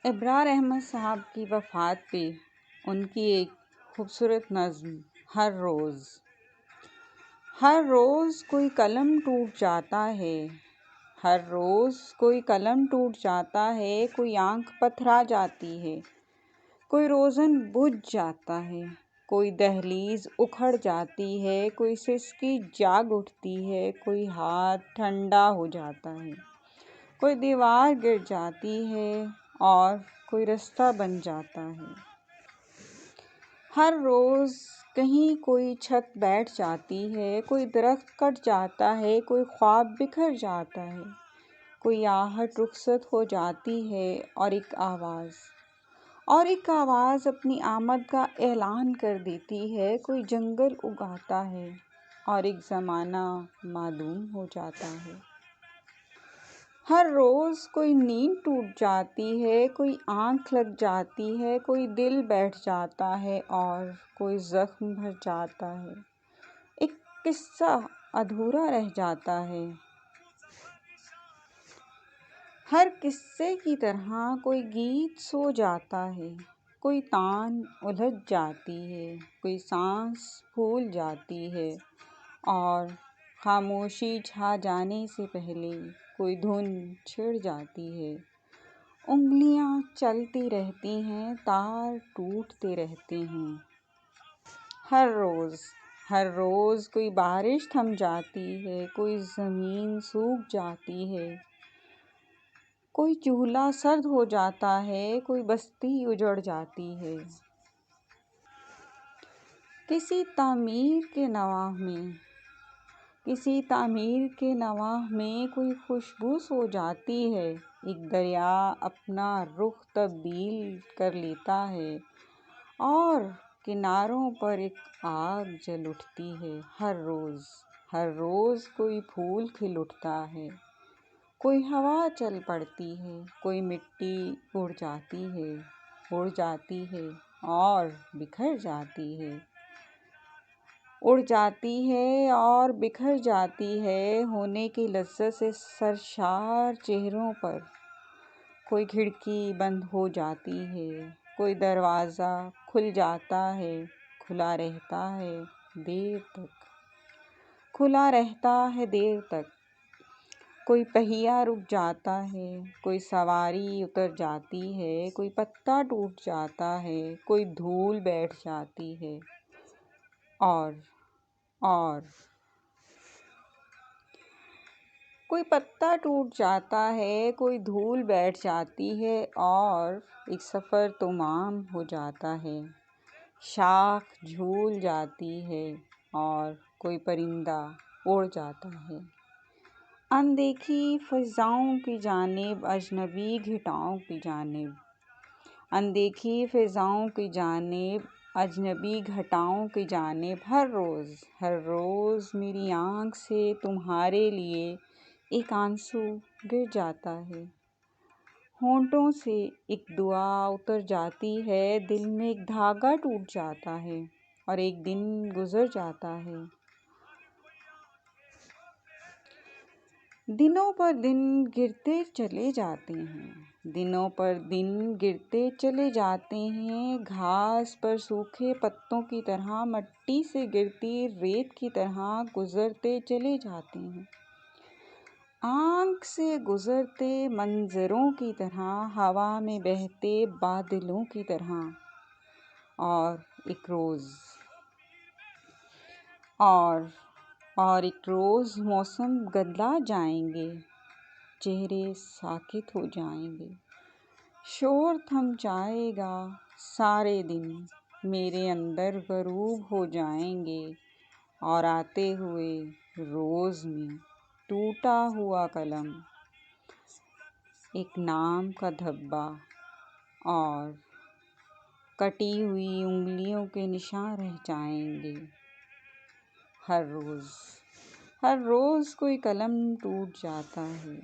ابرار احمد صاحب کی وفات پہ ان کی ایک خوبصورت نظم ہر روز کوئی قلم ٹوٹ جاتا ہے، ہر روز کوئی قلم ٹوٹ جاتا ہے، کوئی آنکھ پتھرا جاتی ہے، کوئی روزن بجھ جاتا ہے، کوئی دہلیز اکھڑ جاتی ہے، کوئی سسکی جاگ اٹھتی ہے، کوئی ہاتھ ٹھنڈا ہو جاتا ہے، کوئی دیوار گر جاتی ہے اور کوئی رستہ بن جاتا ہے۔ ہر روز کہیں کوئی چھت بیٹھ جاتی ہے، کوئی درخت کٹ جاتا ہے، کوئی خواب بکھر جاتا ہے، کوئی آہٹ رخصت ہو جاتی ہے اور ایک آواز اپنی آمد کا اعلان کر دیتی ہے، کوئی جنگل اگاتا ہے اور ایک زمانہ معدوم ہو جاتا ہے۔ ہر روز کوئی نیند ٹوٹ جاتی ہے، کوئی آنکھ لگ جاتی ہے، کوئی دل بیٹھ جاتا ہے اور کوئی زخم بھر جاتا ہے، ایک قصہ ادھورا رہ جاتا ہے۔ ہر قصے کی طرح کوئی گیت سو جاتا ہے، کوئی تان الجھ جاتی ہے، کوئی سانس پھول جاتی ہے اور خاموشی چھا جانے سے پہلے کوئی دھن چھڑ جاتی ہے۔ انگلیاں چلتی رہتی ہیں، تار ٹوٹتے رہتے ہیں۔ ہر روز کوئی بارش تھم جاتی ہے، کوئی زمین سوکھ جاتی ہے، کوئی چولہا سرد ہو جاتا ہے، کوئی بستی اجڑ جاتی ہے۔ کسی تعمیر کے نواح میں کوئی خوشبو سو جاتی ہے، ایک دریا اپنا رخ تبدیل کر لیتا ہے اور کناروں پر ایک آگ جل اٹھتی ہے۔ ہر روز کوئی پھول کھل اٹھتا ہے، کوئی ہوا چل پڑتی ہے، کوئی مٹی اڑ جاتی ہے اور بکھر جاتی ہے، ہونے کی لذت سے سرشار چہروں پر۔ کوئی کھڑکی بند ہو جاتی ہے، کوئی دروازہ کھل جاتا ہے، کھلا رہتا ہے دیر تک۔ کوئی پہیہ رک جاتا ہے، کوئی سواری اتر جاتی ہے، کوئی پتا ٹوٹ جاتا ہے، کوئی دھول بیٹھ جاتی ہے اور ایک سفر تمام ہو جاتا ہے۔ شاخ جھول جاتی ہے اور کوئی پرندہ اڑ جاتا ہے، اندیکھی فضاؤں کی جانب، اجنبی گھٹاؤں کی جانب۔ ہر روز میری آنکھ سے تمہارے لیے ایک آنسو گر جاتا ہے، ہونٹوں سے ایک دعا اتر جاتی ہے، دل میں ایک دھاگا ٹوٹ جاتا ہے اور ایک دن گزر جاتا ہے۔ دنوں پر دن گرتے چلے جاتے ہیں، گھاس پر سوکھے پتوں کی طرح، مٹی سے گرتی ریت کی طرح گزرتے چلے جاتے ہیں، آنکھ سے گزرتے منظروں کی طرح، ہوا میں بہتے بادلوں کی طرح۔ اور ایک روز موسم بدلا جائیں گے، چہرے ساکت ہو جائیں گے، شور تھم جائے گا، سارے دن میرے اندر غروب ہو جائیں گے اور آتے ہوئے روز میں ٹوٹا ہوا قلم، ایک نام کا دھبا اور کٹی ہوئی انگلیوں کے نشاں رہ جائیں گے۔ ہر روز کوئی قلم ٹوٹ جاتا ہے۔